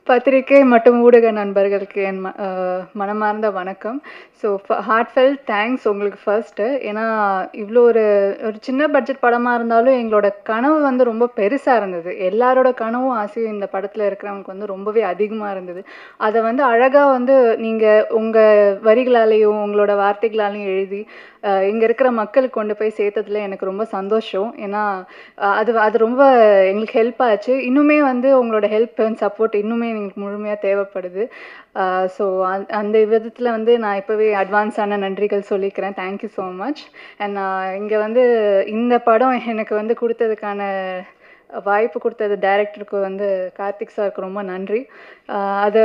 பத்திரிகை மற்றும் ஊடக நண்பர்களுக்கு என் மனமார்ந்த வணக்கம். ஸோ ஹார்ட்ஃபெல்ட் தேங்க்ஸ் உங்களுக்கு ஃபர்ஸ்ட்டு. ஏன்னா இவ்வளோ ஒரு ஒரு சின்ன பட்ஜெட் படமாக இருந்தாலும் எங்களோட கனவு வந்து ரொம்ப பெருசாக இருந்தது. எல்லாரோட கனவும் ஆசையும் இந்த படத்தில் இருக்கிறவங்களுக்கு வந்து ரொம்பவே அதிகமாக இருந்தது. அதை வந்து அழகாக வந்து நீங்கள் உங்கள் வரிகளாலேயும் உங்களோட வார்த்தைகளாலையும் எழுதி இங்கே இருக்கிற மக்களுக்கு கொண்டு போய் சேர்த்ததுல எனக்கு ரொம்ப சந்தோஷம். ஏன்னா அது அது ரொம்ப எங்களுக்கு ஹெல்ப் ஆச்சு. இன்னுமே வந்து உங்களோட ஹெல்ப் அண்ட் சப்போர்ட் இன்னுமே எங்களுக்கு முழுமையாக தேவைப்படுது. ஸோ அந்த விதத்தில் வந்து நான் இப்போவே அட்வான்ஸான நன்றிகள் சொல்லிக்கிறேன். Thank you so much. அண்ட் நான் இங்கே வந்து இந்த படம் எனக்கு வந்து கொடுத்ததுக்கான வாய்ப்பு கொடுத்தது டைரக்டருக்கு வந்து கார்த்திக் சாருக்கு ரொம்ப நன்றி. அதை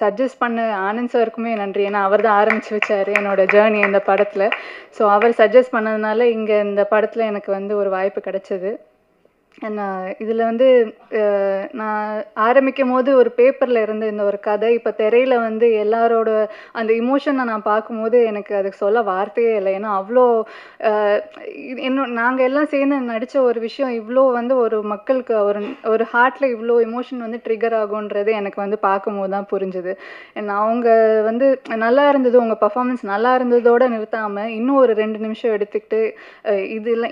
சஜஸ்ட் பண்ண ஆனந்த் சாருக்குமே நன்றி. ஏன்னா அவர் தான் ஆரம்பித்து வச்சார் என்னோட ஜேர்னி இந்த படத்தில். ஸோ அவர் சஜஸ்ட் பண்ணதுனால இங்கே இந்த படத்தில் எனக்கு வந்து ஒரு வாய்ப்பு கிடைச்சது. நான் இதில் வந்து நான் ஆரம்பிக்கும் போது ஒரு பேப்பரில் இருந்த இந்த ஒரு கதை இப்போ திரையில் வந்து எல்லாரோட அந்த இமோஷனை நான் பார்க்கும்போது எனக்கு அதுக்கு சொல்ல வார்த்தையே இல்லை. ஏன்னா அவ்வளோ இன்னும் நாங்கள் எல்லாம் சேர்ந்து நடித்த ஒரு விஷயம் இவ்வளோ வந்து ஒரு மக்களுக்கு ஒரு ஒரு ஹார்ட்டில் இவ்வளோ இமோஷன் வந்து ட்ரிகர் ஆகுன்றது எனக்கு வந்து பார்க்கும்போது தான் புரிஞ்சுது. அவங்க வந்து நல்லா இருந்தது, உங்கள் பர்ஃபார்மன்ஸ் நல்லா இருந்ததோடு நிறுத்தாமல் இன்னும் ஒரு 2 நிமிஷம் எடுத்துக்கிட்டு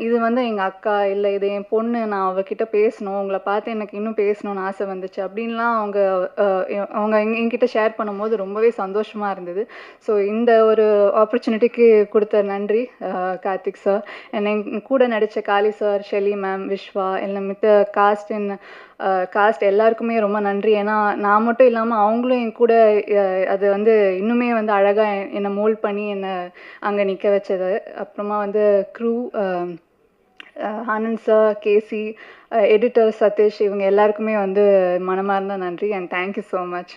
இது வந்து எங்கள் அக்கா இல்லை இது என் பொண்ணு, நான் அவகிட்ட பேசணும், உங்களை பார்த்து எனக்கு இன்னும் பேசணும்னு ஆசை வந்துச்சு அப்படின்லாம் அவங்க என்கிட்ட ஷேர் பண்ணும்போது ரொம்பவே சந்தோஷமாக இருந்தது. ஸோ இந்த ஒரு ஆப்பர்ச்சுனிட்டிக்கு கொடுத்த நன்றி கார்த்திக் சார். என் கூட நடித்த காளி சார், ஷெலி மேம், விஸ்வா எல்லாம் மித்த காஸ்ட் எல்லாருக்குமே ரொம்ப நன்றி. ஏன்னா நான் மட்டும் இல்லாமல் அவங்களும் என் கூட அது வந்து இன்னுமே வந்து அழகாக என்னை மோல்ட் பண்ணி என்னை அங்கே நிற்க வச்சது. அப்புறமா வந்து க்ரூ ஆனந்த் சார், கேசி, எடிட்டர் சதீஷ், இவங்க எல்லாருக்குமே வந்து மனமார்ந்த நன்றி. And thank you so much.